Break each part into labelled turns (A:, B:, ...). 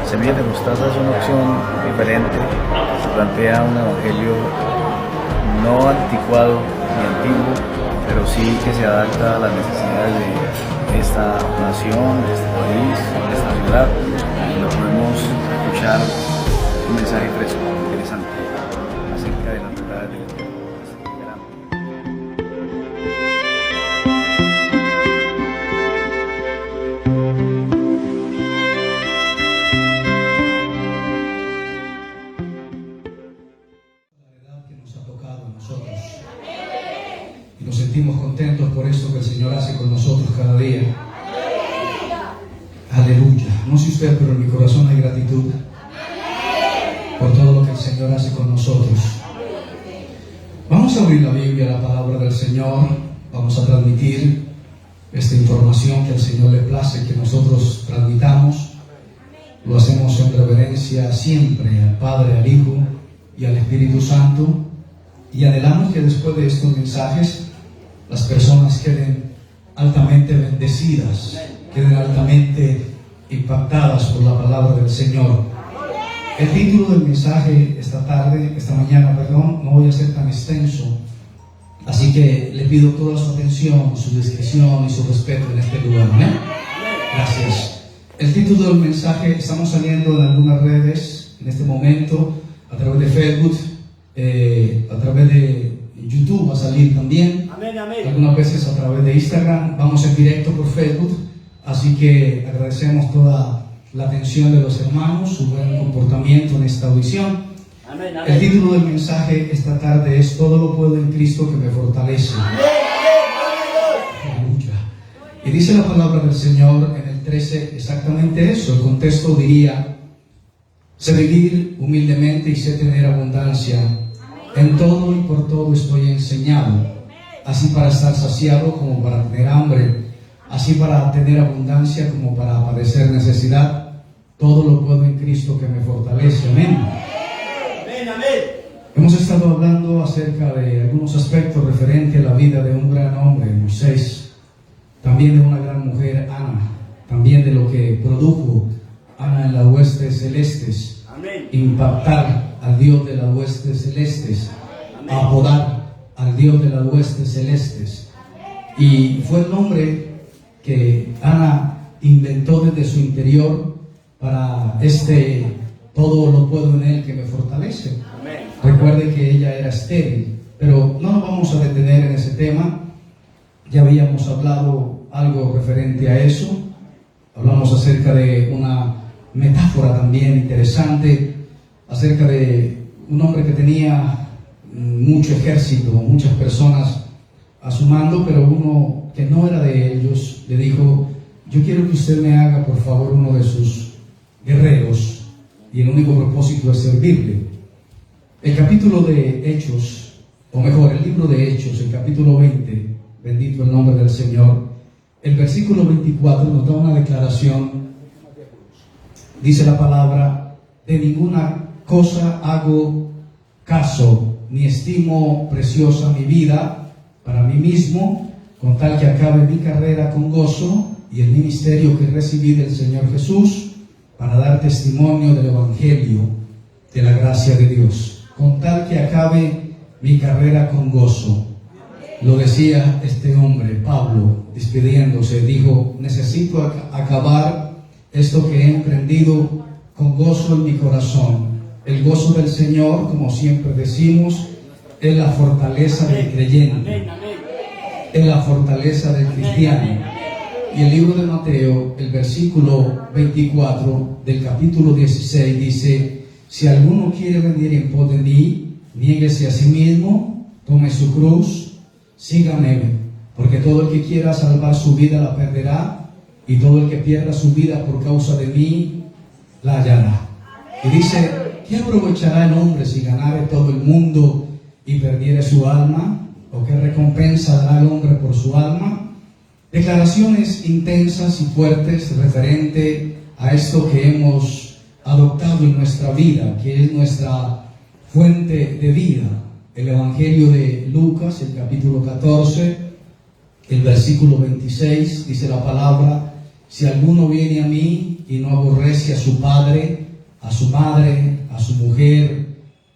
A: Semillas de Mostaza es una opción diferente, se plantea un evangelio no anticuado ni antiguo, pero sí que se adapta a las necesidades de esta nación, de este país, de esta ciudad. Y lo podemos escuchar un mensaje fresco, interesante, acerca de las verdades de Dios.
B: Nos sentimos contentos por esto que el Señor hace con nosotros cada día. Aleluya. No sé usted, pero en mi corazón hay gratitud por todo lo que el Señor hace con nosotros. Vamos a abrir la Biblia, la palabra del Señor. Vamos a transmitir esta información que al Señor le place que nosotros transmitamos. Lo hacemos en reverencia siempre al Padre, al Hijo y al Espíritu Santo. Y anhelamos que después de estos mensajes las personas queden altamente bendecidas, queden altamente impactadas por la palabra del Señor. El título del mensaje esta mañana, no voy a ser tan extenso, así que le pido toda su atención, su discreción y su respeto en este lugar. ¿Eh? Gracias. El título del mensaje, estamos saliendo en algunas redes en este momento, a través de Facebook, a través de YouTube va a salir también. Amén, amén. Algunas veces a través de Instagram, vamos en directo por Facebook, así que agradecemos toda la atención de los hermanos, su buen comportamiento en esta audición. Amén, amén. El título del mensaje esta tarde es Todo lo puedo en Cristo que me fortalece. Amén, aleluya. Y dice la palabra del Señor en el 13 exactamente eso. El contexto diría: sé vivir humildemente y sé tener abundancia. En todo y por todo estoy enseñado, así para estar saciado como para tener hambre, así para tener abundancia como para padecer necesidad. Todo lo puedo en Cristo que me fortalece. Amén. Amén, amén. Hemos estado hablando acerca de algunos aspectos referentes a la vida de un gran hombre, Moisés, también de una gran mujer, Ana, también de lo que produjo Ana en las huestes celestes. Amén. Impactar al Dios de las huestes celestes, apodar al Dios de las huestes celestes. Y fue el nombre que Ana inventó desde su interior para todo lo puedo en Él que me fortalece. Amén. Recuerde que ella era estéril, pero no nos vamos a detener en ese tema. Ya habíamos hablado algo referente a eso. Hablamos acerca de una metáfora también interesante, acerca de un hombre que tenía mucho ejército, muchas personas a su mando, pero uno que no era de ellos le dijo: yo quiero que usted me haga por favor uno de sus guerreros, y el único propósito es servirle. El capítulo de Hechos, o mejor, el libro de Hechos, el capítulo 20, bendito el nombre del Señor, el versículo 24 nos da una declaración. Dice la palabra: de ninguna cosa hago caso, ni estimo preciosa mi vida para mí mismo, con tal que acabe mi carrera con gozo y el ministerio que recibí del Señor Jesús, para dar testimonio del Evangelio de la gracia de Dios. Con tal que acabe mi carrera con gozo. Lo decía este hombre, Pablo, despidiéndose, dijo: necesito acabar esto que he emprendido con gozo en mi corazón. El gozo del Señor, como siempre decimos, es la fortaleza del creyente, es la fortaleza del cristiano. Y el libro de Mateo, el versículo 24 del capítulo 16 dice: si alguno quiere venir en pos de mí, niéguese a sí mismo, tome su cruz, sígame, porque todo el que quiera salvar su vida la perderá, y todo el que pierda su vida por causa de mí la hallará. Y dice: ¿qué aprovechará el hombre si ganare todo el mundo y perdiere su alma? ¿O qué recompensa dará el hombre por su alma? Declaraciones intensas y fuertes referente a esto que hemos adoptado en nuestra vida, que es nuestra fuente de vida. El Evangelio de Lucas, el capítulo 14, el versículo 26, dice la palabra: si alguno viene a mí y no aborrece a su padre, a su madre, a su mujer,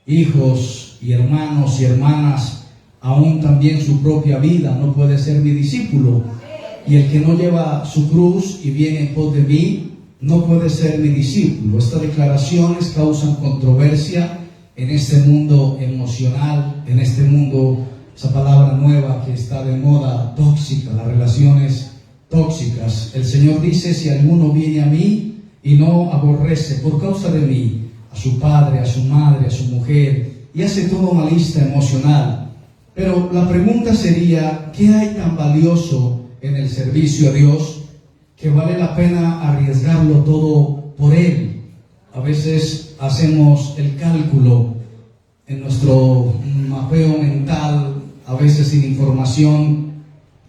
B: hijos y hermanos y hermanas, aún también su propia vida, no puede ser mi discípulo. Y el que no lleva su cruz y viene en pos de mí, no puede ser mi discípulo. Estas declaraciones causan controversia en este mundo emocional, en este mundo, esa palabra nueva que está de moda, tóxica, las relaciones tóxicas. El Señor dice: si alguno viene a mí y no aborrece por causa de mí a su padre, a su madre, a su mujer, y hace toda una lista emocional. Pero la pregunta sería: ¿qué hay tan valioso en el servicio a Dios que vale la pena arriesgarlo todo por Él? A veces hacemos el cálculo en nuestro mapeo mental, a veces sin información,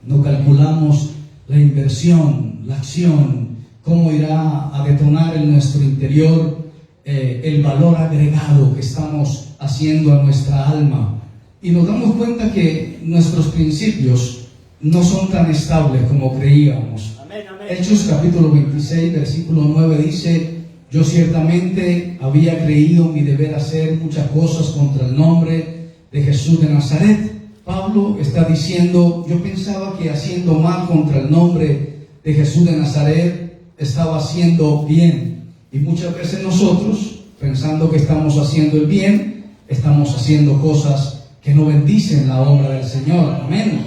B: no calculamos la inversión, la acción, cómo irá a detonar en nuestro interior el valor agregado que estamos haciendo a nuestra alma. Y nos damos cuenta que nuestros principios no son tan estables como creíamos.
C: Amén, amén.
B: Hechos capítulo 26, versículo 9 dice: yo ciertamente había creído mi deber hacer muchas cosas contra el nombre de Jesús de Nazaret. Pablo está diciendo: yo pensaba que haciendo mal contra el nombre de Jesús de Nazaret estaba haciendo bien. Y muchas veces nosotros, pensando que estamos haciendo el bien, estamos haciendo cosas que no bendicen la obra del Señor. Amén.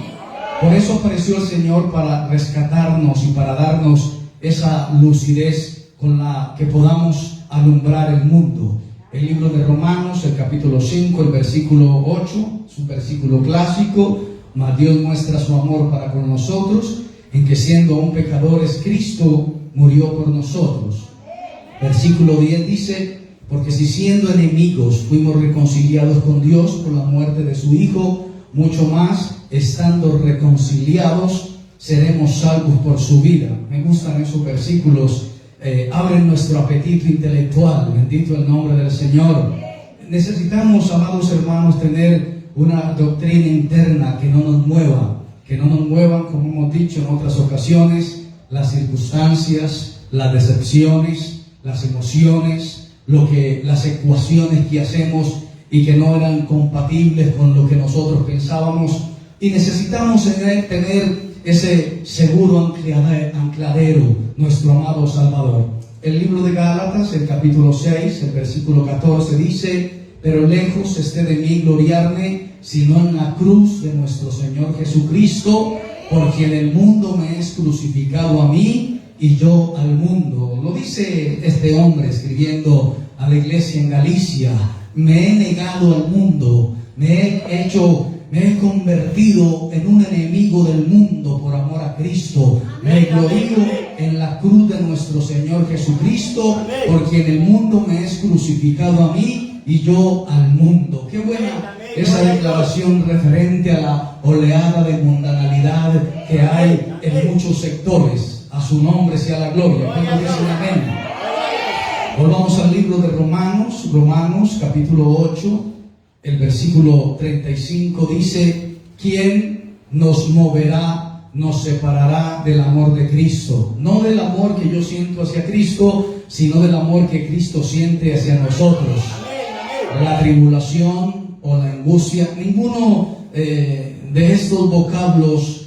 B: Por eso apareció el Señor, para rescatarnos y para darnos esa lucidez con la que podamos alumbrar el mundo. El libro de Romanos, el capítulo 5, el versículo 8, es un versículo clásico: mas Dios muestra su amor para con nosotros, en que siendo aún pecadores, Cristo murió por nosotros. Versículo 10 dice: porque si siendo enemigos fuimos reconciliados con Dios por la muerte de su Hijo, mucho más, estando reconciliados, seremos salvos por su vida. Me gustan esos versículos, abren nuestro apetito intelectual. Bendito el nombre del Señor. Necesitamos, amados hermanos, tener una doctrina interna que no nos mueva, que no nos muevan, como hemos dicho en otras ocasiones, las circunstancias, las decepciones, las emociones, las ecuaciones que hacemos y que no eran compatibles con lo que nosotros pensábamos. Y necesitamos tener ese seguro ancladero, nuestro amado Salvador. El libro de Gálatas, el capítulo 6, el versículo 14 dice: pero lejos esté de mí gloriarme, sino en la cruz de nuestro Señor Jesucristo, porque en el mundo me es crucificado a mí y yo al mundo. Lo dice este hombre escribiendo a la iglesia en Galicia: me he negado al mundo, me he convertido en un enemigo del mundo por amor a Cristo. Me glorío en la cruz de nuestro Señor Jesucristo, porque en el mundo me es crucificado a mí y yo al mundo. Qué buena esa declaración referente a la oleada de mundanalidad que hay en muchos sectores. A su nombre sea la gloria. ¿Cuántos dicen amén? Volvamos al libro de Romanos capítulo 8, el versículo 35 dice: ¿quién nos moverá, nos separará del amor de Cristo? No del amor que yo siento hacia Cristo, sino del amor que Cristo siente hacia nosotros. La tribulación o la angustia, ninguno de estos vocablos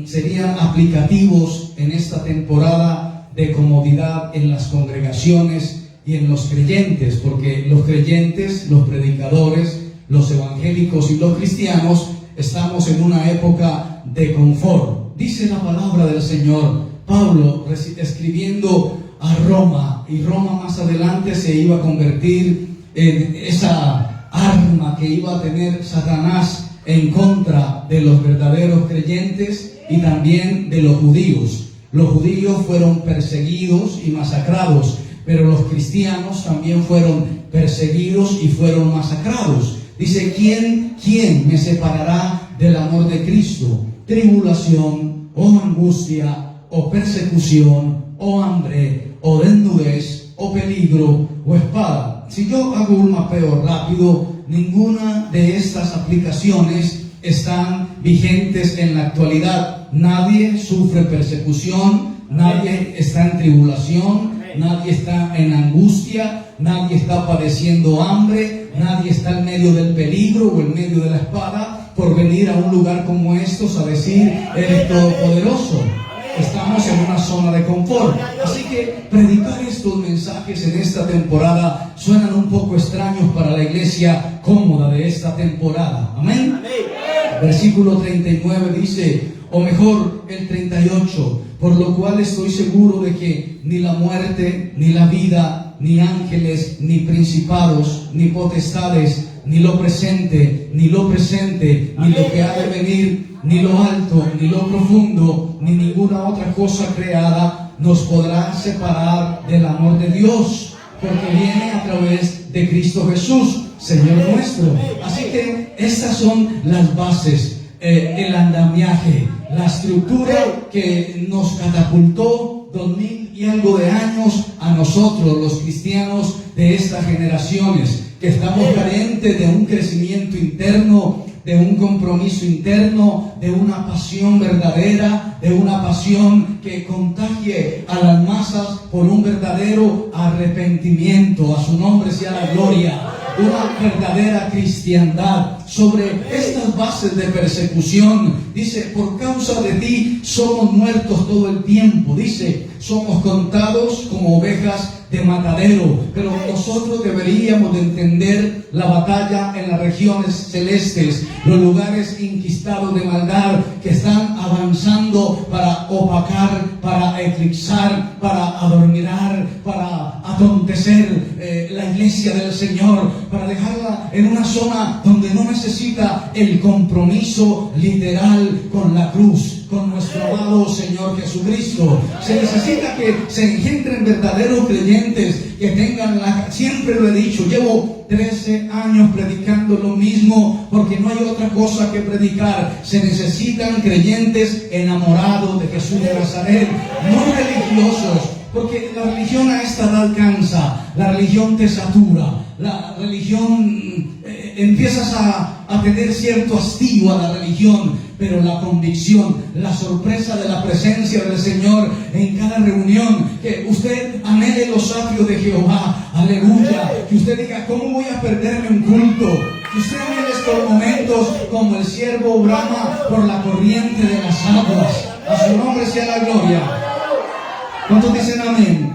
B: serían aplicativos en esta temporada de comodidad en las congregaciones y en los creyentes, porque los creyentes, los predicadores, los evangélicos y los cristianos estamos en una época de confort. Dice la palabra del Señor, Pablo escribiendo a Roma, y Roma más adelante se iba a convertir en esa arma que iba a tener Satanás en contra de los verdaderos creyentes y también de los judíos. Los judíos fueron perseguidos y masacrados, pero los cristianos también fueron perseguidos y fueron masacrados. Dice: ¿quién me separará del amor de Cristo? Tribulación, o angustia, o persecución, o hambre, o desnudez, o peligro, o espada. Si yo hago un mapeo rápido, ninguna de estas aplicaciones están vigentes en la actualidad. Nadie sufre persecución, nadie está en tribulación, nadie está en angustia, nadie está padeciendo hambre, nadie está en medio del peligro o en medio de la espada por venir a un lugar como estos a decir, Él es todopoderoso. Estamos en una zona de confort. Así que predicar estos mensajes en esta temporada suenan un poco extraños para la iglesia cómoda de esta temporada. Amén. Versículo 39 dice, o mejor el 38, por lo cual estoy seguro de que ni la muerte, ni la vida, ni ángeles, ni principados, ni potestades, ni lo presente, ni lo que ha de venir, ni lo alto, ni lo profundo, ni ninguna otra cosa creada nos podrá separar del amor de Dios, porque viene a través de Cristo Jesús, Señor nuestro. Así que estas son las bases, el andamiaje, la estructura que nos catapultó 2000 y algo de años a nosotros, los cristianos de estas generaciones, que estamos carentes de un crecimiento interno, de un compromiso interno, de una pasión verdadera, de una pasión que contagie a las masas por un verdadero arrepentimiento. A su nombre sea la gloria. Una verdadera cristiandad sobre estas bases de persecución. Dice, por causa de ti somos muertos todo el tiempo. Dice, somos contados como ovejas de matadero, pero nosotros deberíamos de entender la batalla en las regiones celestes, los lugares inquistados de maldad que están avanzando para opacar, para eclipsar, para adormilar, para atontecer la iglesia del Señor, para dejarla en una zona donde no necesita el compromiso literal con la cruz, con nuestro amado Señor Jesucristo. Se necesita que se engendren verdaderos creyentes que tengan siempre lo he dicho, llevo 13 años predicando lo mismo porque no hay otra cosa que predicar. Se necesitan creyentes enamorados de Jesús de Nazaret, no religiosos, porque la religión a esta edad cansa, la religión te satura, la religión empiezas a tener cierto hastío a la religión, pero la convicción, la sorpresa de la presencia del Señor en cada reunión, que usted anhele los atrios de Jehová, aleluya, que usted diga, ¿cómo voy a perderme un culto? Que usted anhele estos momentos como el siervo brama por la corriente de las aguas. A su nombre sea la gloria. ¿Cuántos dicen amén?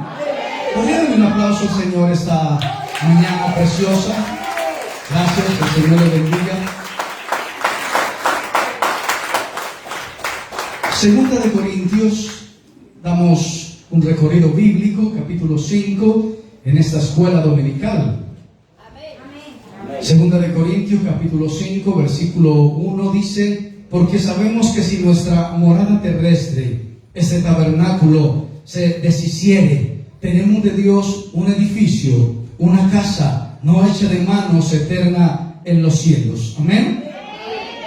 B: ¿Podría darle un aplauso al Señor esta mañana preciosa? Gracias, que el Señor le bendiga. Segunda de Corintios, damos un recorrido bíblico, capítulo 5, en esta escuela dominical. Segunda de Corintios, capítulo 5, versículo 1 dice, porque sabemos que si nuestra morada terrestre, este tabernáculo, se deshiciere, tenemos de Dios un edificio, una casa no hecha de manos, eterna en los cielos. Amén.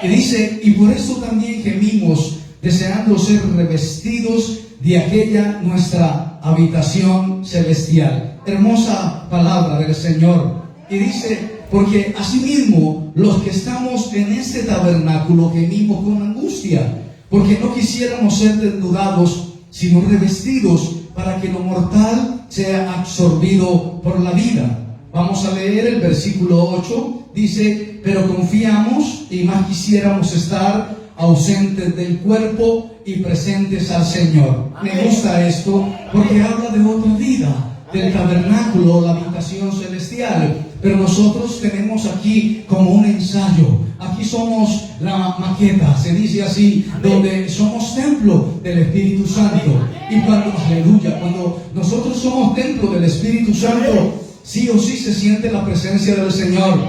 B: Y dice, y por eso también gemimos, deseando ser revestidos de aquella nuestra habitación celestial. Hermosa palabra del Señor. Y dice, porque asimismo los que estamos en este tabernáculo gemimos con angustia, porque no quisiéramos ser desnudados, sino revestidos, para que lo mortal sea absorbido por la vida. Vamos a leer el versículo 8. Dice, pero confiamos y más quisiéramos estar ausentes del cuerpo y presentes al Señor. Me gusta esto porque habla de otra vida, del tabernáculo, la habitación celestial. Pero nosotros tenemos aquí como un ensayo. Aquí somos la maqueta, se dice así, donde somos templo del Espíritu Santo. Y cuando, aleluya, cuando nosotros somos templo del Espíritu Santo, sí o sí se siente la presencia del Señor.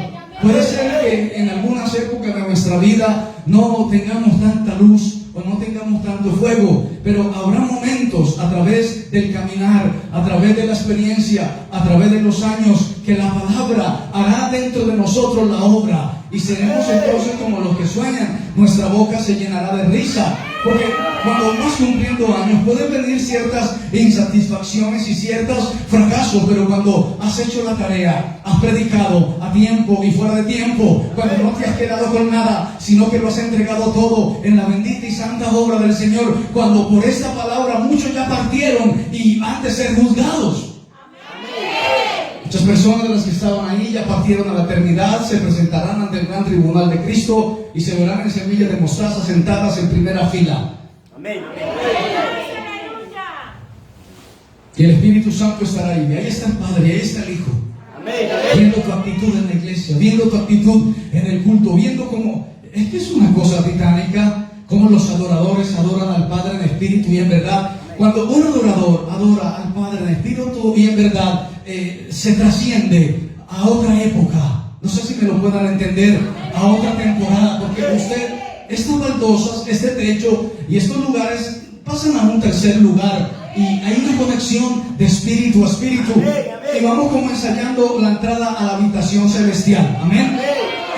B: Puede ser que en algunas épocas de nuestra vida no tengamos tanta luz o no tengamos tanto fuego, pero habrá momentos a través del caminar, a través de la experiencia, a través de los años, que la palabra hará dentro de nosotros la obra, y seremos entonces como los que sueñan. Nuestra boca se llenará de risa, porque cuando vas cumpliendo años pueden venir ciertas insatisfacciones y ciertos fracasos, pero cuando has hecho la tarea, has predicado a tiempo y fuera de tiempo, cuando no te has quedado con nada, sino que lo has entregado todo en la bendita y santa obra del Señor, cuando por esta palabra muchos ya partieron y han de ser juzgados. Muchas personas de las que estaban ahí ya partieron a la eternidad, se presentarán ante el gran tribunal de Cristo y se verán en semillas de mostaza sentadas en primera fila.
C: Amén.
B: Y el Espíritu Santo estará ahí. Y ahí está el Padre, y ahí está el Hijo.
C: Amén.
B: Viendo tu actitud en la iglesia, viendo tu actitud en el culto, viendo cómo, es que es una cosa titánica, cómo los adoradores adoran al Padre en espíritu y en verdad. Cuando un adorador adora al Padre en espíritu y en verdad, se trasciende a otra época. No sé si me lo puedan entender, a otra temporada, porque usted, estas baldosas, este techo y estos lugares pasan a un tercer lugar. Y hay una conexión de espíritu a espíritu. Y vamos como ensayando la entrada a la habitación celestial. Amén.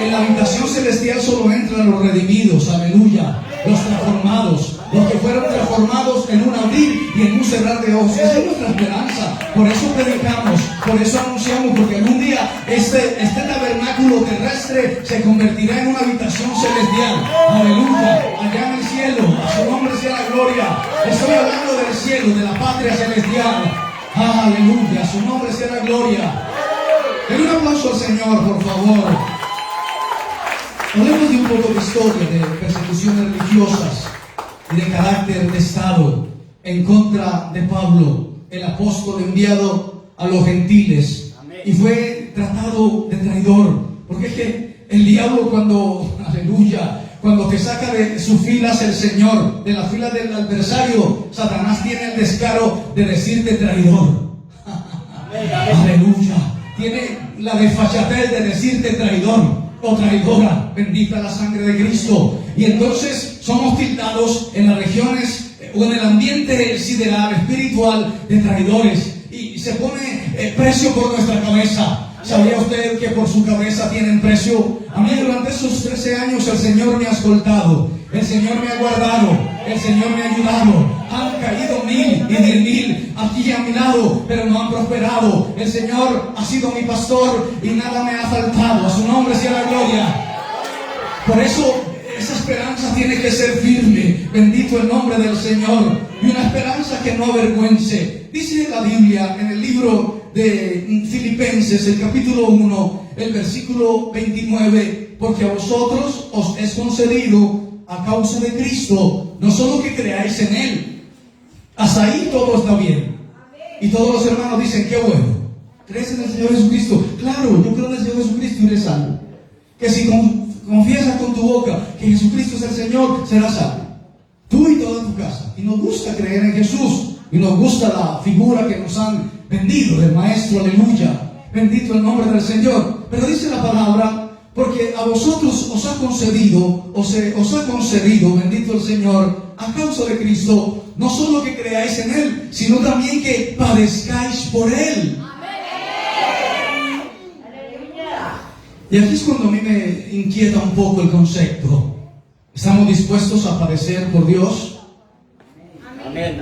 B: En la habitación celestial solo entran los redimidos, aleluya, los transformados, los que fueron transformados en un abrir y en un cerrar de ojos. Esa es nuestra esperanza. Por eso predicamos, por eso anunciamos, porque algún día este tabernáculo terrestre se convertirá en una habitación celestial. Aleluya, allá en el cielo, a su nombre sea la gloria. Estoy hablando del cielo, de la patria celestial. Aleluya, a su nombre sea la gloria. Denle un aplauso al Señor, por favor. Hablemos de un poco de historia de persecuciones religiosas y de carácter de Estado en contra de Pablo, el apóstol enviado a los gentiles. Y fue tratado de traidor, porque es que el diablo aleluya, cuando te saca de sus filas el Señor, de la fila del adversario, Satanás tiene el descaro de decirte traidor. Aleluya. Tiene la desfachatez de decirte traidor o traidora. Bendita la sangre de Cristo. Y entonces somos tildados en las regiones o en el ambiente sideral, espiritual, de traidores. Y se pone precio por nuestra cabeza. ¿Sabía usted que por su cabeza tienen precio? A mí durante esos 13 años el Señor me ha escoltado, el Señor me ha guardado, el Señor me ha ayudado. Han caído 1000 y 10.000 aquí a mi lado, pero no han prosperado. El Señor ha sido mi pastor y nada me ha faltado. A su nombre sea la gloria. Por eso esa esperanza tiene que ser firme. Bendito el nombre del Señor. Y una esperanza que no avergüence. Dice la Biblia en el libro de Filipenses, el capítulo 1, el versículo 29, porque a vosotros os es concedido a causa de Cristo, no solo que creáis en Él. Hasta ahí todo está bien. Y todos los hermanos dicen, qué bueno. ¿Crees en el Señor Jesucristo? Claro, yo creo en el Señor Jesucristo y eres salvo. Que si confiesas con tu boca que Jesucristo es el Señor, serás salvo. Tú y toda tu casa. Y nos gusta creer en Jesús. Y nos gusta la figura que nos han vendido del Maestro, aleluya. Bendito el nombre del Señor. Pero dice la palabra, porque a vosotros os ha concedido, bendito el Señor, a causa de Cristo, no solo que creáis en Él, sino también que padezcáis por Él. Amén. Y aquí es cuando a mí me inquieta un poco el concepto. ¿Estamos dispuestos a padecer por Dios?
C: Amén.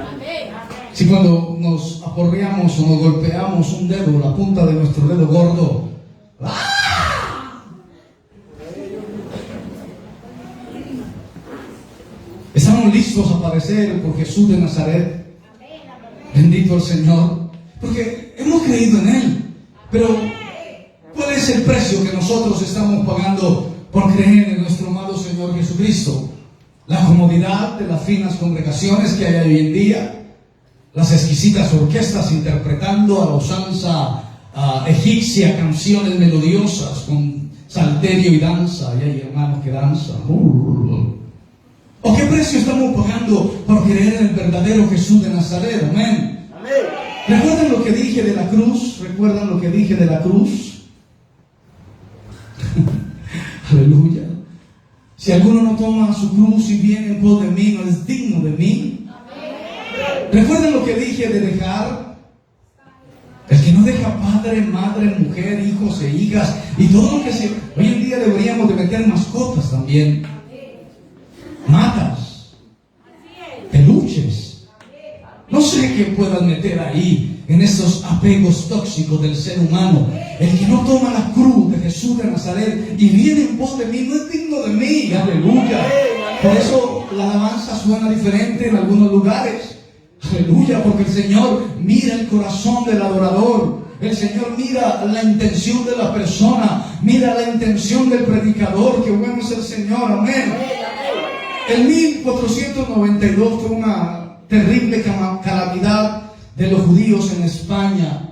B: Si cuando nos aporreamos o nos golpeamos un dedo, la punta de nuestro dedo gordo, ¡ah! Estamos listos a padecer por Jesús de Nazaret. Bendito el Señor, porque hemos creído en Él. Pero ¿cuál es el precio que nosotros estamos pagando por creer en nuestro amado Señor Jesucristo? La comodidad de las finas congregaciones que hay hoy en día, las exquisitas orquestas interpretando a la usanza egipcia canciones melodiosas con salterio y danza, y hay hermanos que danzan. ¿O qué precio estamos pagando por creer en el verdadero Jesús de Nazaret? Amén.
C: Amén.
B: ¿Recuerdan lo que dije de la cruz? ¿Recuerdan lo que dije de la cruz? Aleluya. Si alguno no toma su cruz y viene en pos de mí, no es digno de mí. ¿Recuerdan lo que dije de dejar? El que no deja padre, madre, mujer, hijos e hijas y todo lo que se... Hoy en día deberíamos de meter mascotas también. Matas, peluches. No sé qué puedas meter ahí en esos apegos tóxicos del ser humano. El que no toma la cruz de Jesús de Nazaret y viene en pos de mí no es digno de mí. Aleluya. Por eso la alabanza suena diferente en algunos lugares. Aleluya, porque el Señor mira el corazón del adorador. El Señor mira la intención de la persona, mira la intención del predicador. Qué bueno es el Señor, amén. En 1492 fue una terrible calamidad de los judíos en España.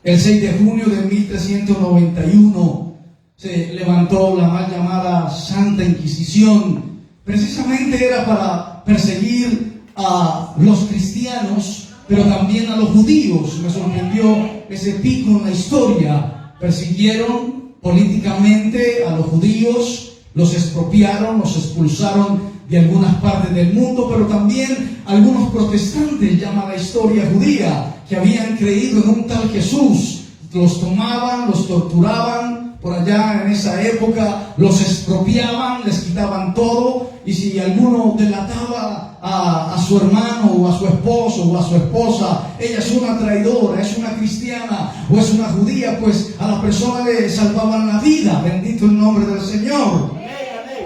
B: El 6 de junio de 1391 se levantó la mal llamada Santa Inquisición. Precisamente era para perseguir a los cristianos, pero también a los judíos. Me sorprendió ese pico en la historia. Persiguieron políticamente a los judíos, los expropiaron, los expulsaron de algunas partes del mundo, pero también algunos protestantes, llama la historia judía, que habían creído en un tal Jesús. Los tomaban, los torturaban. Por allá en esa época los expropiaban, les quitaban todo, y si alguno delataba a su hermano o a su esposo o a su esposa, ella es una traidora, es una cristiana o es una judía, pues a la persona le salvaban la vida. Bendito el nombre del Señor.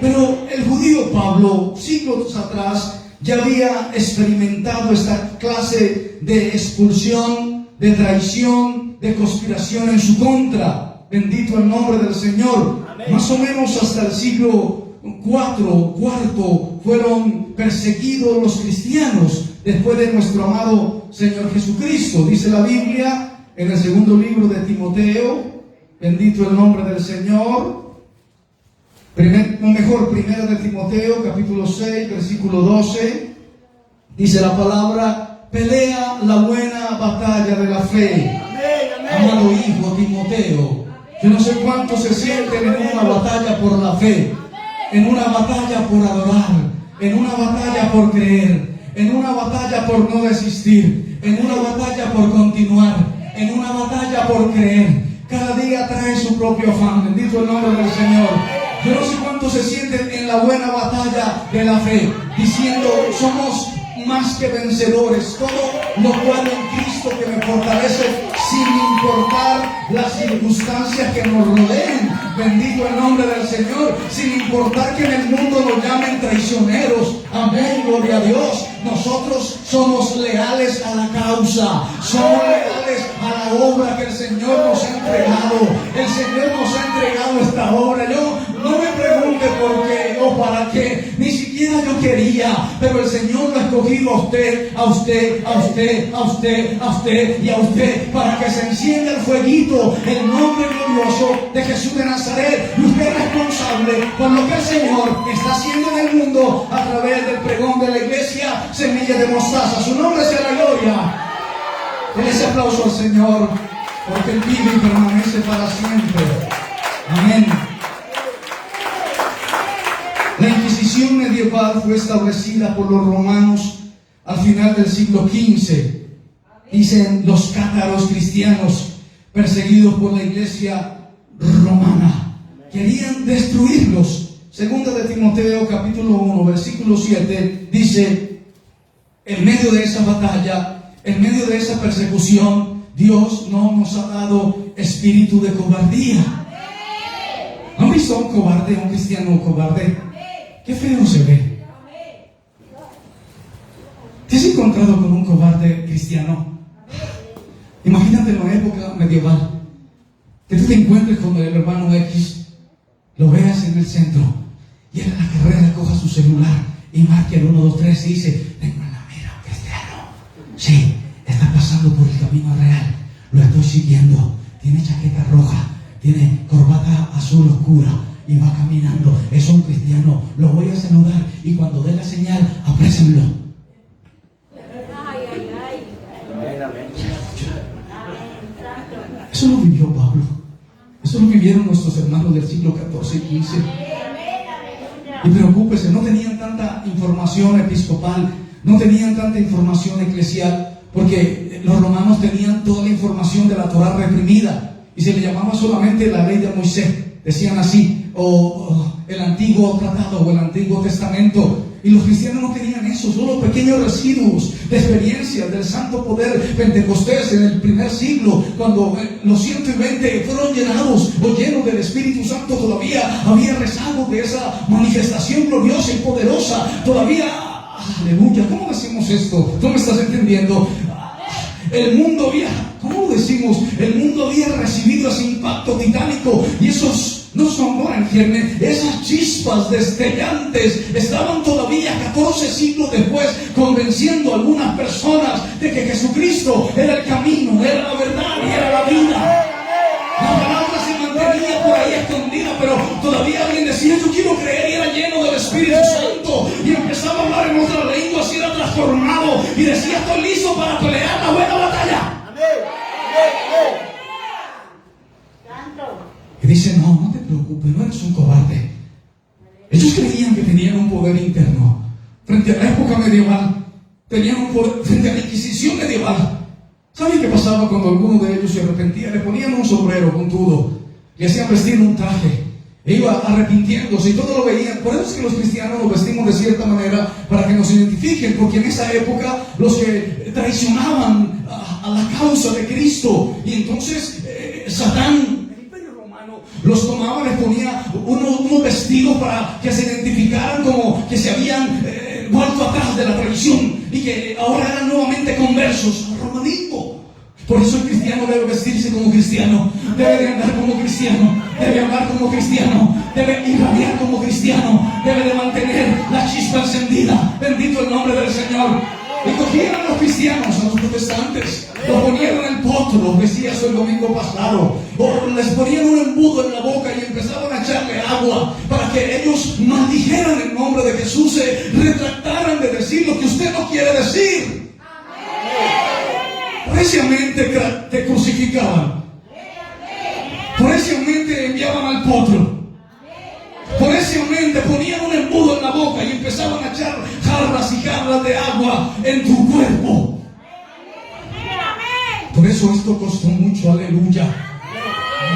B: Pero el judío Pablo, siglos atrás, ya había experimentado esta clase de expulsión, de traición, de conspiración en su contra. Bendito el nombre del Señor. Amén. Más o menos hasta el siglo IV fueron perseguidos los cristianos después de nuestro amado Señor Jesucristo. Dice la Biblia en el segundo libro de Timoteo, bendito el nombre del Señor. Primero de Timoteo, capítulo 6, versículo 12. Dice la palabra: pelea la buena batalla de la fe. Amado hijo Timoteo, yo no sé cuántos se sienten en una batalla por la fe, en una batalla por adorar, en una batalla por creer, en una batalla por no desistir, en una batalla por continuar, en una batalla por creer. Cada día trae su propio afán. Bendito el nombre del Señor. Yo no sé cuántos se sienten en la buena batalla de la fe, diciendo: somos más que vencedores, todo lo cual en Cristo que me fortalece, sin importar las circunstancias que nos rodeen. Bendito el nombre del Señor. Sin importar que en el mundo nos llamen traicioneros. Amén, gloria a Dios. Nosotros somos leales a la causa, somos leales a la obra que el Señor nos ha entregado. El Señor nos ha entregado esta obra. Yo no me pregunte por qué o para qué, ni siquiera yo quería, pero el Señor lo ha escogido a usted, a usted, a usted, a usted, a usted y a usted, para que se encienda el fueguito, el nombre glorioso de Jesús de Nazaret. Y usted es responsable por lo que el Señor está haciendo en el mundo a través del pregón de la iglesia Semilla de Mostaza. Su nombre sea la gloria. Den ese aplauso al Señor, porque Él vive y permanece para siempre. Amén. La Inquisición medieval fue establecida por los romanos al final del siglo XV. Dicen los cátaros cristianos perseguidos por la iglesia romana. Querían destruirlos. Segunda de Timoteo capítulo 1 versículo 7 dice: en medio de esa batalla, en medio de esa persecución, Dios no nos ha dado espíritu de cobardía. ¿Han visto a un cobarde, a un cristiano cobarde? Qué feo se ve. ¿Te has encontrado con un cobarde cristiano? Imagínate en la época medieval, que tú te encuentres con el hermano X, lo veas en el centro, y él a la carrera coja su celular y marque el 1, 2, 3 y dice: tengo en la mira un cristiano. Sí, está pasando por el camino real, lo estoy siguiendo, tiene chaqueta roja, tiene corbata azul oscura y va caminando, es un cristiano, lo voy a saludar y cuando dé la señal, aprécenlo. Eso lo vivió Pablo, eso lo vivieron nuestros hermanos del siglo XIV y XV. Y preocúpese, no tenían tanta información episcopal, no tenían tanta información eclesial, porque los romanos tenían toda la información de la Torá reprimida y se le llamaba solamente la ley de Moisés, decían así, o el antiguo tratado o el antiguo testamento. Y los cristianos no tenían eso, solo pequeños residuos de experiencia del santo poder pentecostés en el primer siglo, cuando los 120 fueron llenados o llenos del Espíritu Santo. Todavía había rezagos de esa manifestación gloriosa y poderosa. Todavía, aleluya, ¿cómo decimos esto? ¿Tú me estás entendiendo? el mundo había, ¿cómo decimos? El mundo había recibido ese impacto titánico y esos, no son en germen, esas chispas destellantes estaban todavía 14 siglos después convenciendo a algunas personas de que Jesucristo era el camino, era la verdad y era la vida. La palabra se mantenía por ahí escondida, pero todavía alguien decía: yo quiero creer, y era lleno del Espíritu Santo y empezaba a hablar en otra lengua, así era transformado y decía: estoy listo para pelear la buena batalla. Y dice: no te preocupes, no eres un cobarde. Ellos creían que tenían un poder interno frente a la época medieval, tenían un poder frente a la Inquisición medieval. ¿Saben qué pasaba cuando alguno de ellos se arrepentía? Le ponían un sombrero puntudo, le hacían vestir un traje, e iba arrepintiéndose y todos lo veían. Por eso es que los cristianos nos vestimos de cierta manera, para que nos identifiquen, porque en esa época los que traicionaban a la causa de Cristo, y entonces Satán, el imperio romano, los tomaba, les ponía unos vestidos para que se identificaran como que se habían vuelto atrás de la tradición y que ahora eran nuevamente conversos al romanismo. Por eso el cristiano debe vestirse como cristiano, debe de andar como cristiano, debe hablar como cristiano, debe irradiar como cristiano, debe de mantener la chispa encendida. Bendito el nombre del Señor. Y cogieron a los cristianos, a los protestantes, los ponían en el potro, los decía eso el domingo pasado, o les ponían un embudo en la boca y empezaban a echarle agua para que ellos maldijeran el nombre de Jesús, se retractaran de decir lo que usted no quiere decir. Precisamente te crucificaban, precisamente enviaban al potro, precisamente ponían un embudo en la boca y empezaban a echar jarras y jarras de agua en tu cuerpo. Por eso esto costó mucho, aleluya.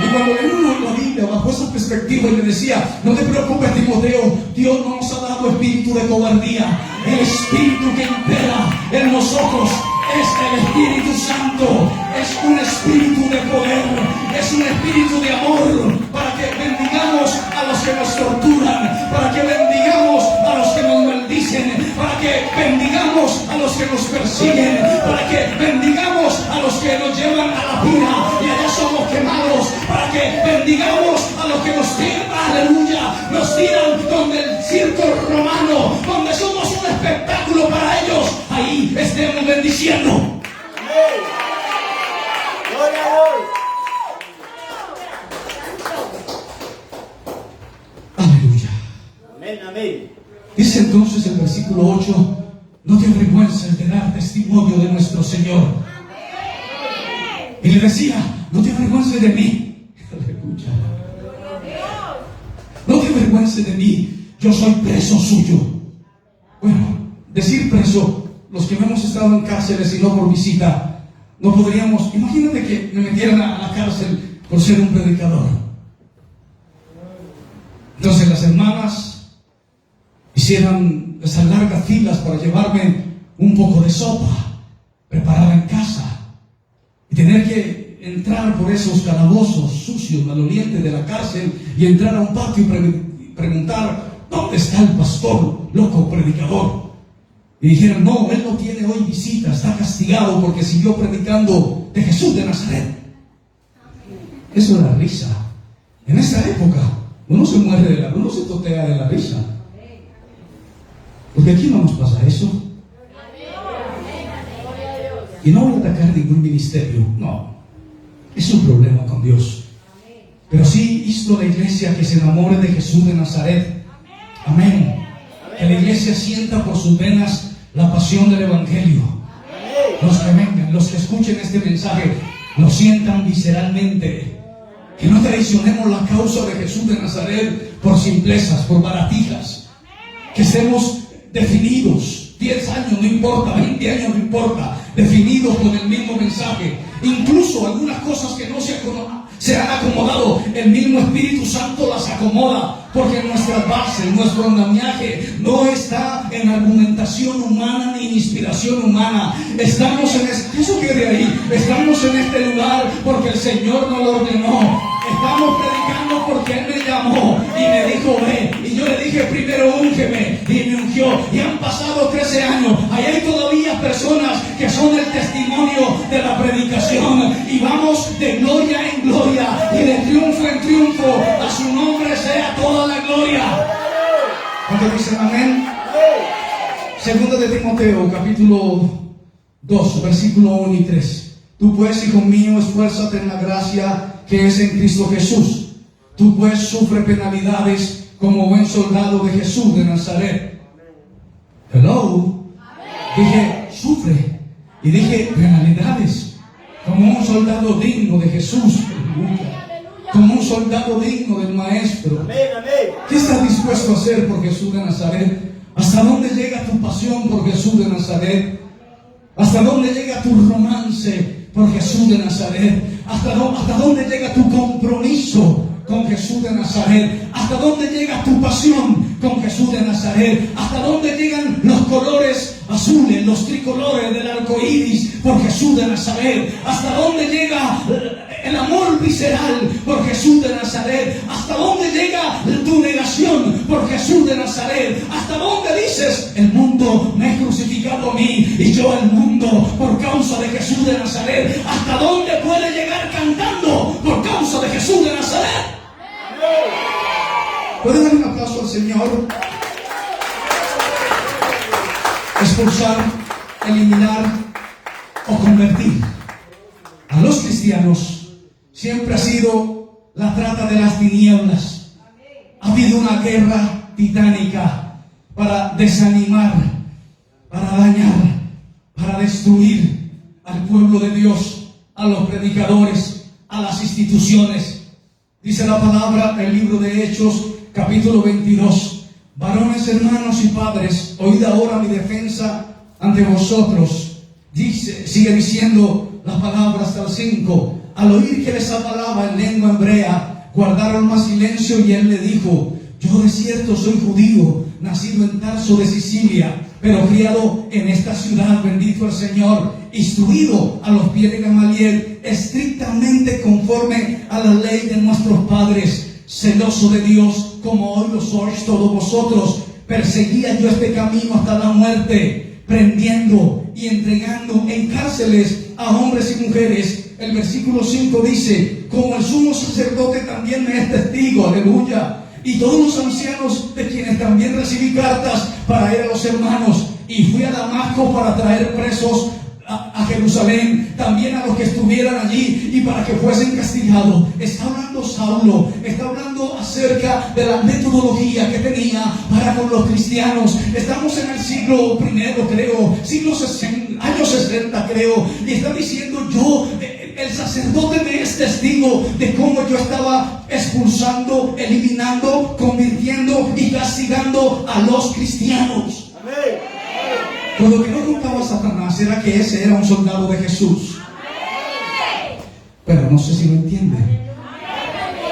B: Y cuando leí la Biblia bajo esa perspectiva y le decía: no te preocupes, Timoteo, Dios no nos ha dado espíritu de cobardía, el espíritu que impera en nosotros es el Espíritu Santo, es un espíritu de poder, es un espíritu de amor, para que bendigamos a los que nos torturan, para que bendigamos a los que nos maldicen, para que bendigamos a los que nos persiguen, para que bendigamos a los que nos llevan a la pira y allá somos quemados, para que bendigamos a los que nos tiran, aleluya, nos tiran donde el circo romano, donde somos un espectáculo para ellos, ahí estemos bendiciendo. Aleluya.
C: Amén, amén.
B: Dice entonces el versículo 8: no te avergüences de dar testimonio de nuestro Señor. Y le decía: no te avergüences de mí. Aleluya. No te avergüences de mí, yo soy preso suyo. Bueno, decir preso, los que no hemos estado en cárceles y no por visita, no podríamos. Imagínate que me metieran a la cárcel por ser un predicador. Entonces las hermanas hicieran esas largas filas para llevarme un poco de sopa preparada en casa y tener que entrar por esos calabozos sucios, malolientes de la cárcel y entrar a un patio y preguntar: ¿dónde está el pastor loco predicador? Y dijeron: no, él no tiene hoy visita, está castigado porque siguió predicando de Jesús de Nazaret. Eso era risa. En esa época uno se muere uno se totea de la risa. Porque aquí no nos pasa eso. Y no voy a atacar ningún ministerio, no. Es un problema con Dios. Pero sí hizo la iglesia que se enamore de Jesús de Nazaret. Amén. Que la iglesia sienta por sus venas la pasión del Evangelio. Los que vengan, los que escuchen este mensaje, lo sientan visceralmente. Que no traicionemos la causa de Jesús de Nazaret por simplezas, por baratijas. Que estemos definidos, 10 años no importa, 20 años no importa, definidos con el mismo mensaje. Incluso algunas cosas que no se han acomodado, el mismo Espíritu Santo las acomoda, porque nuestras bases, nuestro andamiaje no está en argumentación humana ni en inspiración humana. Estamos en eso que de ahí, estamos en este lugar porque el Señor nos lo ordenó. Estamos predicando porque Él me llamó y me dijo: ve. Y yo le dije: primero úngeme, y me ungió. Y han pasado 13 años. Ahí hay todavía personas que son el testimonio de la predicación. Y vamos de gloria en gloria y de triunfo en triunfo. A su nombre sea toda la gloria. ¿Cuántos dicen amén? Segunda de Timoteo, capítulo 2, versículo 1 y 3. Tú pues, hijo mío, esfuérzate en la gracia que es en Cristo Jesús. Tú pues sufre penalidades como buen soldado de Jesús de Nazaret. Hello. Dije, sufre. Y dije, penalidades como un soldado digno de Jesús. Como un soldado digno del Maestro. ¿Qué estás dispuesto a hacer por Jesús de Nazaret? ¿Hasta dónde llega tu pasión por Jesús de Nazaret? ¿Hasta dónde llega tu romance por Jesús de Nazaret? ¿Hasta dónde llega tu compromiso con Jesús de Nazaret? ¿Hasta dónde llega tu pasión con Jesús de Nazaret? ¿Hasta dónde llegan los colores azules, los tricolores del arco iris por Jesús de Nazaret? ¿Hasta dónde llega el amor visceral por Jesús de Nazaret? ¿Hasta dónde llega tu negación por Jesús de Nazaret? ¿Hasta dónde dices, el mundo me ha crucificado a mí y yo al mundo por causa de Jesús de Nazaret? ¿Hasta dónde puede llegar cantando por causa de Jesús de Nazaret? ¿Puede dar un aplauso al Señor? Expulsar, eliminar o convertir a los cristianos siempre ha sido la trata de las tinieblas. Ha habido una guerra titánica para desanimar, para dañar, para destruir al pueblo de Dios, a los predicadores, a las instituciones. Dice la palabra en el libro de Hechos, capítulo 22. Varones, hermanos y padres, oíd ahora mi defensa ante vosotros. Sigue diciendo la palabra hasta el 5. Al oír que les hablaba en lengua hebrea, guardaron más silencio, y él le dijo: yo de cierto soy judío, nacido en Tarso de Sicilia, pero criado en esta ciudad, bendito el Señor, instruido a los pies de Gamaliel, estrictamente conforme a la ley de nuestros padres, celoso de Dios, como hoy lo sois todos vosotros. Perseguía yo este camino hasta la muerte, prendiendo y entregando en cárceles a hombres y mujeres. El versículo 5 dice: como el sumo sacerdote también me es testigo, aleluya, y todos los ancianos, de quienes también recibí cartas para ir a los hermanos, y fui a Damasco para traer presos a Jerusalén, también a los que estuvieran allí, y para que fuesen castigados. Está hablando Saulo, está hablando acerca de la metodología que tenía para con los cristianos. Estamos en el siglo I, creo, siglo 60, años 60, creo, y está diciendo: el sacerdote me es testigo de cómo yo estaba expulsando, eliminando, convirtiendo y castigando a los cristianos. Amén. Pero lo que no contaba Satanás era que ese era un soldado de Jesús. Pero no sé si lo entiende.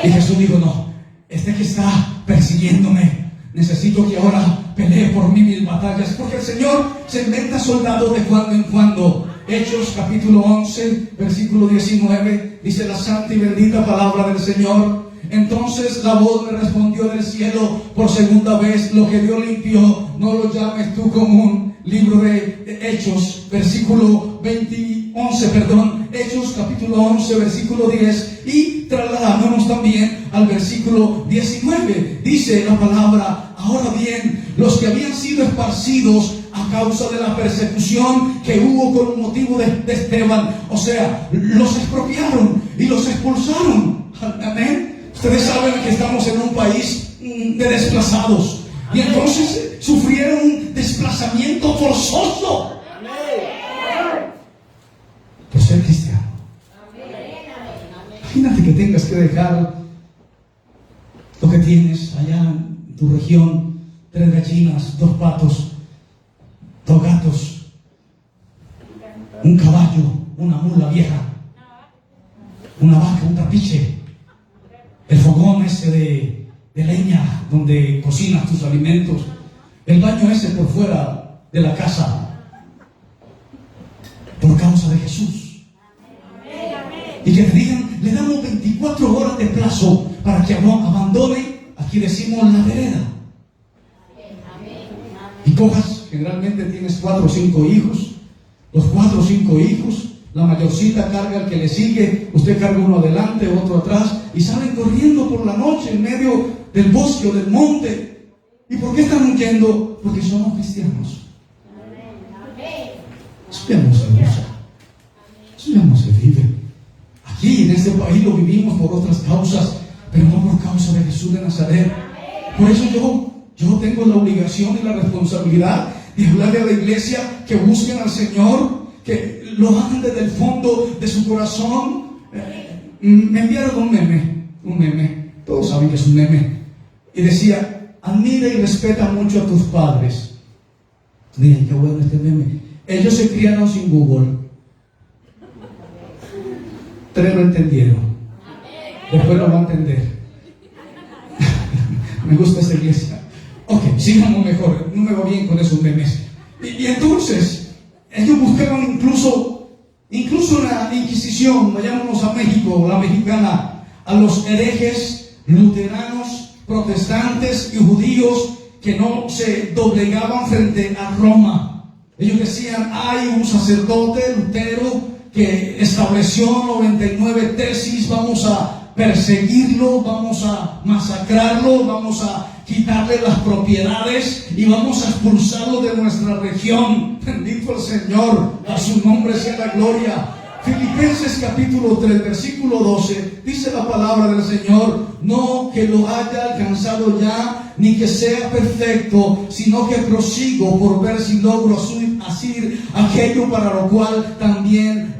B: Y Jesús dijo: no, este que está persiguiéndome, necesito que ahora pelee por mí mis batallas. Porque el Señor se inventa soldados de cuando en cuando. Hechos capítulo 11, versículo 19, dice la santa y bendita palabra del Señor: entonces la voz me respondió del cielo por segunda vez: lo que Dios limpió, no lo llames tú común. Libro de Hechos, versículo 11, Hechos capítulo 11, versículo 10, y trasladándonos también al versículo 19, dice la palabra: ahora bien, los que habían sido esparcidos a causa de la persecución que hubo con motivo de Esteban, o sea, los expropiaron y los expulsaron. Amén. Ustedes saben que estamos en un país de desplazados, y entonces sufrieron un desplazamiento forzoso por ser cristiano. Imagínate que tengas que dejar lo que tienes allá en tu región: 3 gallinas, 2 patos, 2 gatos, un caballo, una mula vieja, una vaca, un trapiche, el fogón ese de leña donde cocinas tus alimentos, el baño ese por fuera de la casa, por causa de Jesús. Y que te digan: le damos 24 horas de plazo para que abandone, aquí decimos, la vereda. Y cojas, generalmente tienes 4 o 5 hijos, los 4 o 5 hijos, la mayorcita carga al que le sigue, usted carga uno adelante, otro atrás, y salen corriendo por la noche en medio del bosque o del monte. ¿Y por qué están huyendo? Porque somos cristianos. Eso ya no se usa, eso ya no se vive. Aquí en este país lo vivimos por otras causas, pero no por causa de Jesús de Nazaret. Por eso yo tengo la obligación y la responsabilidad de hablarle a la iglesia que busquen al Señor, que lo hagan desde el fondo de su corazón. Me enviaron un meme, todos saben que es un meme, y decía: admira y respeta mucho a tus padres. Miren qué bueno este meme. Ellos se criaron sin Google. 3 lo entendieron, después lo va a entender. Me gusta esta iglesia. Ok, sigamos mejor, no me va bien con esos memes. Y entonces ellos buscaban incluso en la Inquisición, vayámonos a México, la mexicana, a los herejes, luteranos, protestantes y judíos que no se doblegaban frente a Roma. Ellos decían: hay un sacerdote, Lutero, que estableció 99 tesis, vamos a perseguirlo, vamos a masacrarlo, vamos a quitarle las propiedades y vamos a expulsarlo de nuestra región. Bendito el Señor, a su nombre sea la gloria. Filipenses capítulo 3, versículo 12, dice la palabra del Señor: no que lo haya alcanzado ya, ni que sea perfecto, sino que prosigo por ver si logro asir aquello para lo cual también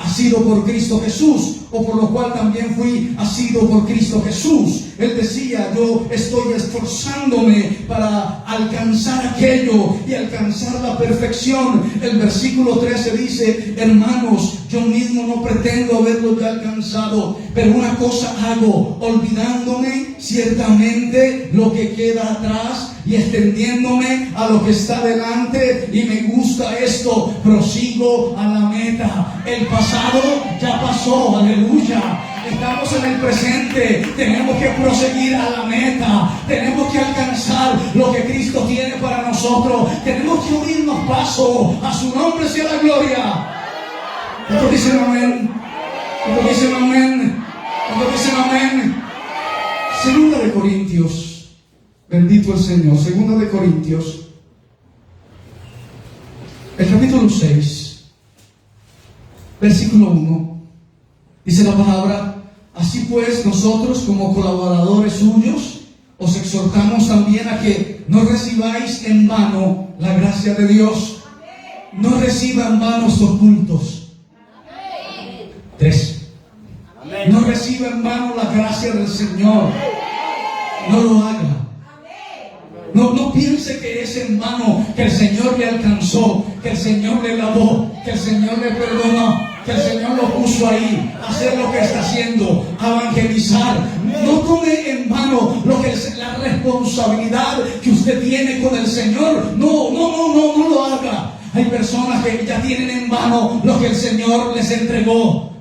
B: asido por Cristo Jesús, o por lo cual también fui asido por Cristo Jesús. Él decía: yo estoy esforzándome para alcanzar aquello y alcanzar la perfección. El versículo 13 dice: hermanos, yo mismo no pretendo haberlo ya alcanzado, pero una cosa hago, olvidándome ciertamente lo que queda atrás y extendiéndome a lo que está delante, y me gusta esto, prosigo a la meta. El pasado ya pasó, aleluya. Estamos en el presente, tenemos que proseguir a la meta, tenemos que alcanzar lo que Cristo tiene para nosotros, tenemos que unirnos paso, a su nombre sea la gloria. ¿Cuántos dicen amén? ¿Cuántos dicen amén? ¿Cuántos dicen amén? Segunda de Corintios, bendito el Señor, Segunda de Corintios, el capítulo 6, versículo 1, dice la palabra: así pues, nosotros como colaboradores suyos os exhortamos también a que no recibáis en vano la gracia de Dios. No reciba en vano estos cultos. 3. No reciba en vano la gracia del Señor. No lo haga. No piense que es en vano, que el Señor le alcanzó, que el Señor le lavó, que el Señor le perdonó, que el Señor lo puso ahí a hacer lo que está haciendo, a evangelizar. No tome en vano lo que es la responsabilidad que usted tiene con el Señor. No lo haga. Hay personas que ya tienen en vano lo que el Señor les entregó.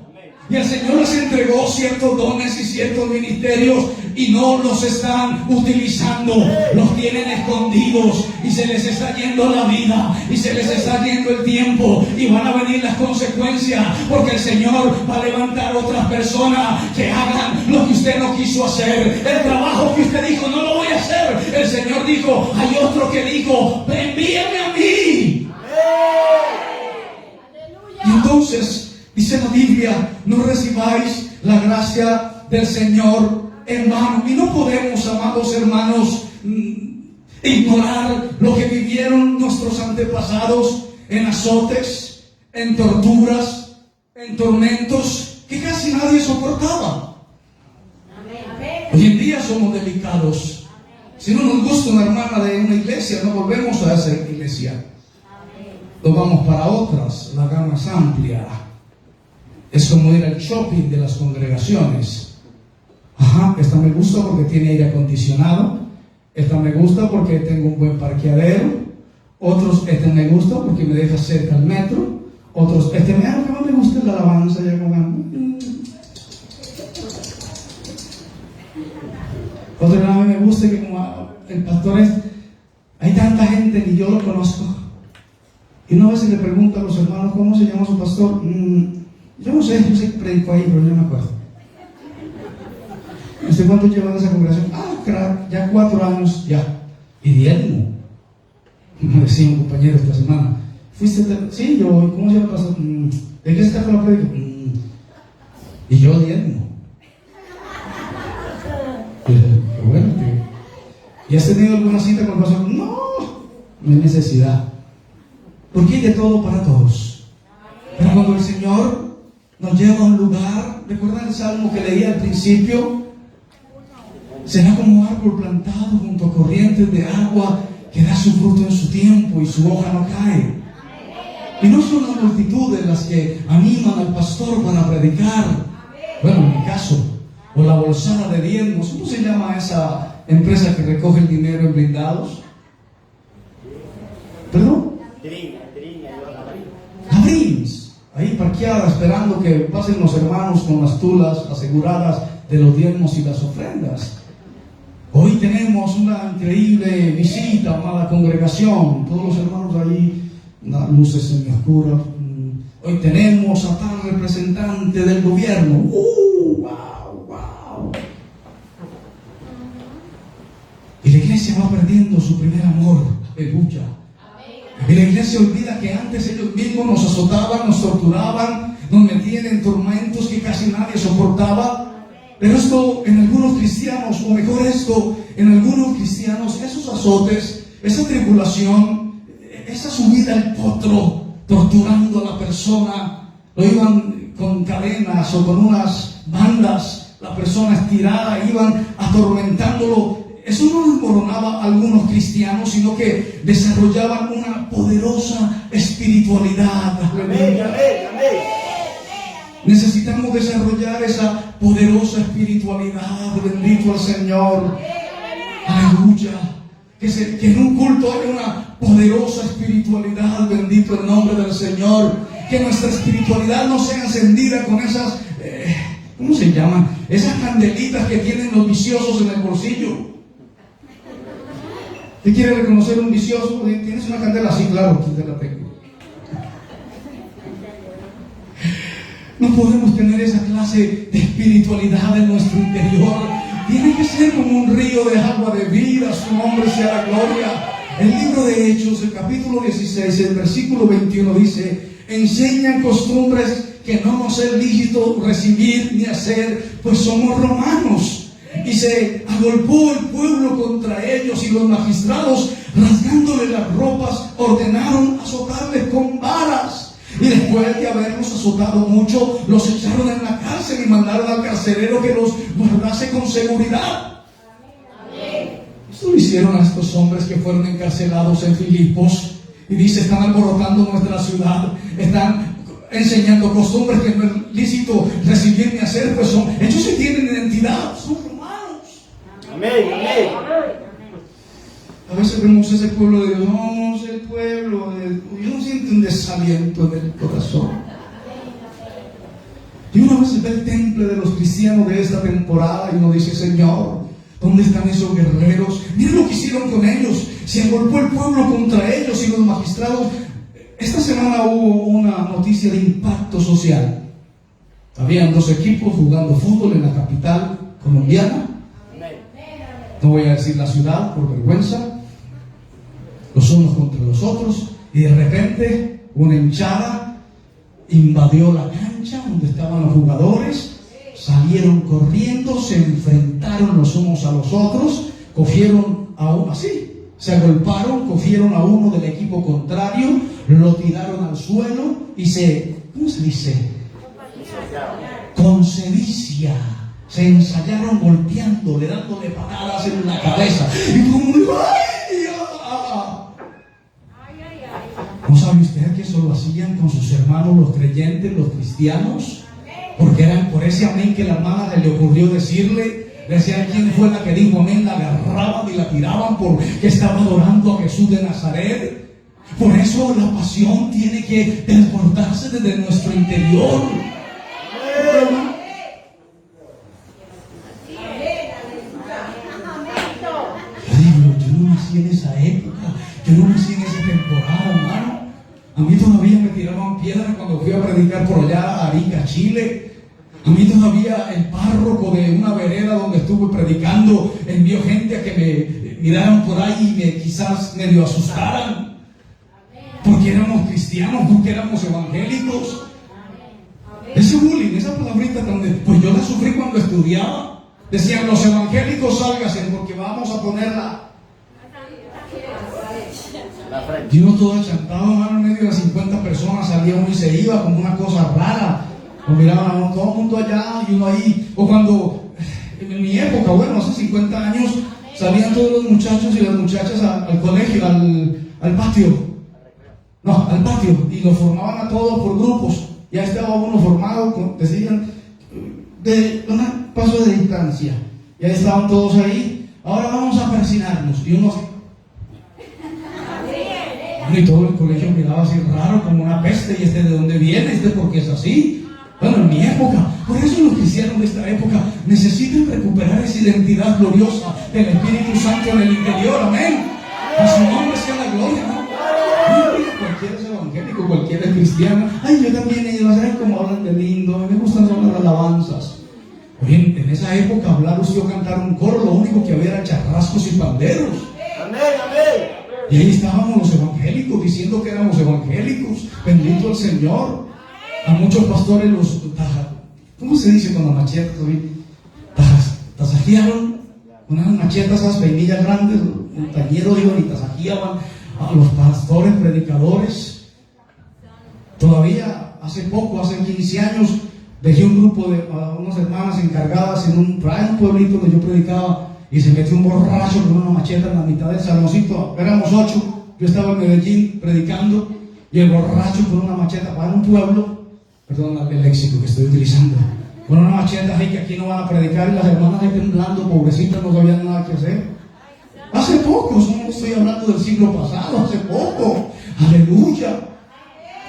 B: Y el Señor les entregó ciertos dones y ciertos ministerios y no los están utilizando, los tienen escondidos y se les está yendo la vida y se les está yendo el tiempo y van a venir las consecuencias, porque el Señor va a levantar otras personas que hagan lo que usted no quiso hacer, el trabajo que usted dijo no lo voy a hacer. El Señor dijo, hay otro que dijo, envíame a mí. Y entonces dice la Biblia, no recibáis la gracia del Señor en vano. Y no podemos, amados hermanos, ignorar lo que vivieron nuestros antepasados en azotes, en torturas, en tormentos que casi nadie soportaba. Hoy en día somos delicados. Si no nos gusta una hermana de una iglesia, no volvemos a esa iglesia. Nos vamos para otras, la gama es amplia. Es como ir al shopping de las congregaciones. Ajá, esta me gusta porque tiene aire acondicionado. Esta me gusta porque tengo un buen parqueadero. Otros, este me gusta porque me deja cerca al metro. Otros, lo que más me gusta es la alabanza. Ya Otro que más me gusta que como el pastor es, hay tanta gente ni yo lo conozco. Y una vez se le pregunta a los hermanos, ¿cómo se llama su pastor? Yo sé que predicó ahí, pero no me acuerdo. ¿Usted cuánto lleva en esa congregación? Crack, ya 4 años, ya. Y diezmo. Me decía un compañero esta semana, sí, yo, ¿cómo se llama el pastor? ¿De qué se trata la predica? Y yo diezmo. Bueno, ¿y has tenido alguna cita con el pastor? No hay necesidad. Porque hay de todo para todos. Pero cuando el Señor nos lleva a un lugar, ¿recuerdan el salmo que leí al principio? Será como árbol plantado junto a corrientes de agua que da su fruto en su tiempo y su hoja no cae. Y no son las multitudes las que animan al pastor para predicar. Bueno, en mi caso, o la bolsada de diezmos. ¿Cómo se llama esa empresa que recoge el dinero en blindados? ¿Perdón? Abrils, ahí parqueada esperando que pasen los hermanos con las tulas aseguradas de los diezmos y las ofrendas. Hoy tenemos una increíble visita, amada congregación, todos los hermanos ahí, las luces semioscuras. Hoy tenemos a tal representante del gobierno. ¡Wow! Y la iglesia va perdiendo su primer amor. Aleluya. Y la iglesia olvida que antes ellos mismos nos azotaban, nos torturaban, nos metían en tormentos que casi nadie soportaba. Pero esto en algunos cristianos, o mejor esto, en algunos cristianos, esos azotes, esa tribulación, esa subida al potro, torturando a la persona, lo iban con cadenas o con unas bandas, la persona estirada, iban atormentándolo. Eso no desmoronaba a algunos cristianos, sino que desarrollaban una poderosa espiritualidad.
C: Amén, amén, amén.
B: Necesitamos desarrollar esa poderosa espiritualidad. Bendito al Señor. Aleluya. Que en un culto haya una poderosa espiritualidad. Bendito el nombre del Señor. Que nuestra espiritualidad no sea encendida con esas, ¿cómo se llaman? Esas candelitas que tienen los viciosos en el bolsillo. ¿Usted quiere reconocer un vicioso? ¿Tienes una candela? Sí, claro, aquí te la tengo. No podemos tener esa clase de espiritualidad en nuestro interior. Tiene que ser como un río de agua de vida. Su nombre sea la gloria. El libro de Hechos, el capítulo 16, el versículo 21 dice: enseñan costumbres que no nos es lícito recibir ni hacer, pues somos romanos. Y se agolpó el pueblo contra ellos, y los magistrados, rasgándole las ropas, ordenaron azotarles con varas. Y después de haberlos azotado mucho, los echaron en la cárcel y mandaron al carcelero que los guardase con seguridad. Esto lo hicieron a estos hombres que fueron encarcelados en Filipos. Y dice: están alborotando nuestra ciudad, están enseñando costumbres que no es lícito recibir ni hacer, pues ellos sí tienen identidad, son romanos.
C: Amén, amén.
B: A veces vemos ese pueblo de Dios, no, el pueblo de Dios, y uno siente un desaliento en el corazón. Y una vez ve el temple de los cristianos de esta temporada y uno dice: Señor, ¿dónde están esos guerreros? Miren lo que hicieron con ellos. Se agolpó el pueblo contra ellos y los magistrados. Esta semana hubo una noticia de impacto social. Habían 2 equipos jugando fútbol en la capital colombiana. No voy a decir la ciudad por vergüenza. Los unos contra los otros. Y de repente una hinchada invadió la cancha donde estaban los jugadores. Salieron corriendo, se enfrentaron los unos a los otros, cogieron a uno, así, se agolparon, cogieron a uno del equipo contrario, lo tiraron al suelo y ¿cómo se dice? Con sevicia. Se ensayaron golpeándole, dándole patadas en la cabeza. Y como, ¡ay! ¿No sabe usted que eso lo hacían con sus hermanos los creyentes, los cristianos? Porque era por ese amén que la hermana se le ocurrió decirle. Decían: ¿quién fue la que dijo amén? La agarraban y la tiraban porque estaba adorando a Jesús de Nazaret. Por eso la pasión tiene que desbordarse desde nuestro interior. Yo no nací en esa época, yo no nací en esa temporada, hermano. A mí todavía me tiraban piedras cuando fui a predicar por allá a Arica, Chile. A mí todavía el párroco de una vereda donde estuve predicando envió gente a que me miraran por ahí y quizás medio asustaran. Porque éramos cristianos, porque éramos evangélicos. Ese bullying, esa palabrita también, pues yo la sufrí cuando estudiaba. Decían, los evangélicos sálganse porque vamos a ponerla. Y uno todo achantado, hermano, en medio de 50 personas, salía uno y se iba como una cosa rara. Lo miraban a uno, todo el mundo allá y uno ahí. O cuando, en mi época, bueno, hace 50 años, salían todos los muchachos y las muchachas al colegio, al patio. No, al patio. Y lo formaban a todos por grupos. Ya estaba uno formado, decían, de un paso de distancia. Ya estaban todos ahí. Ahora vamos a persinarnos. Y uno... Y todo el colegio miraba así raro, como una peste. ¿Y de dónde viene? Porque es así. Bueno, en mi época. Por eso los cristianos de esta época necesitan recuperar esa identidad gloriosa del Espíritu Santo en el interior. Amén. A su nombre sea la gloria, ¿no? Cualquiera es evangélico, cualquiera es cristiano. Ay, yo también he ido a saber cómo hablan de lindo. A mí me gustan son las alabanzas. Oye, en esa época hablar usted o cantar un coro, lo único que había era charrascos y panderos.
C: Amén, amén.
B: Y ahí estábamos los evangélicos diciendo que éramos evangélicos. Bendito el Señor. A muchos pastores los ¿cómo se dice con las machetas? Tasajearon con unas machetas, esas peinillas grandes, un tañero iban y tasajeaban a los pastores, predicadores. Todavía hace poco, hace 15 años, dejé un grupo de unas hermanas encargadas en un pueblito donde yo predicaba. Y se metió un borracho con una macheta en la mitad del saloncito. Éramos 8. Yo estaba en Medellín predicando. Y el borracho con una macheta para un pueblo. Perdón el léxico que estoy utilizando. Con una macheta ahí que aquí no van a predicar. Y las hermanas ahí temblando, pobrecitas, no sabían nada que hacer. Hace poco, no estoy hablando del siglo pasado. Hace poco. Aleluya.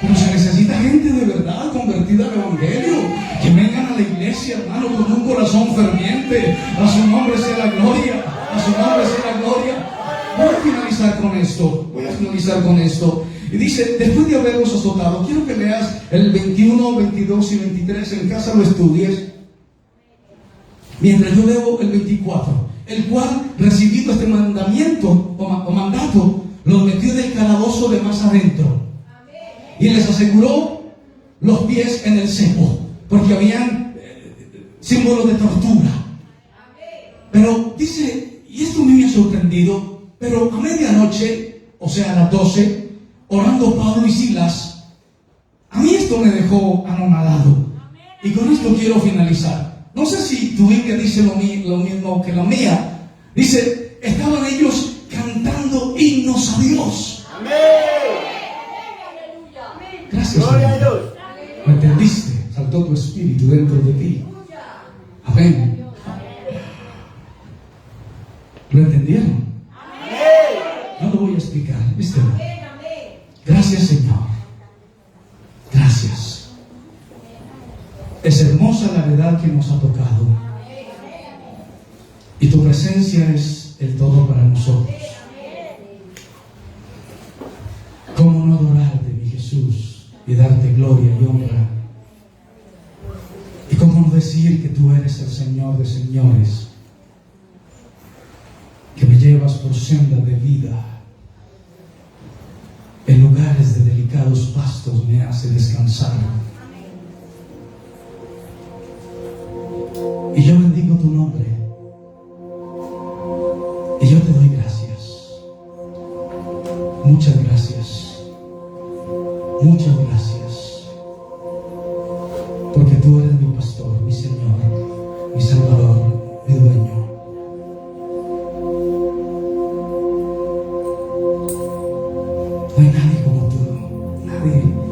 B: Pero se necesita gente de verdad convertida al Evangelio, que vengan a la iglesia, hermano, con un corazón ferviente. A su nombre sea la gloria, a su nombre sea la gloria. Voy a finalizar con esto. Y dice, después de haberlos azotado, quiero que leas el 21, 22 y 23, en casa lo estudies. Mientras yo leo el 24, el cual, recibido este mandamiento o mandato, los metió del calabozo de más adentro. Y les aseguró los pies en el cepo, porque habían símbolos de tortura. Pero dice, y esto a mí me ha sorprendido, pero a medianoche, o sea a las 12, orando Pablo y Silas, a mí esto me dejó anonadado. Y con esto quiero finalizar. No sé si tu Biblia dice lo mismo que la mía. Dice, estaban ellos cantando himnos a Dios.
C: Amén.
B: Gracias.
C: Gloria a Dios.
B: ¿Me entendiste? Saltó tu espíritu dentro de ti. Amén. ¿Lo entendieron? No lo voy a explicar. ¿Viste? Gracias, Señor. Gracias. Es hermosa la verdad que nos ha tocado. Y tu presencia es el todo para nosotros. ¿Cómo no adorarte, mi Jesús, y darte gloria y honra? ¿Y cómo no decir que tú eres el Señor de señores, que me llevas por senda de vida, en lugares de delicados pastos me hace descansar? Y yo bendigo tu nombre, y yo te doy gracias. Muchas gracias. Muchas gracias. Porque tú eres mi pastor, mi Señor, mi Salvador, mi dueño. No hay nadie como tú, nadie.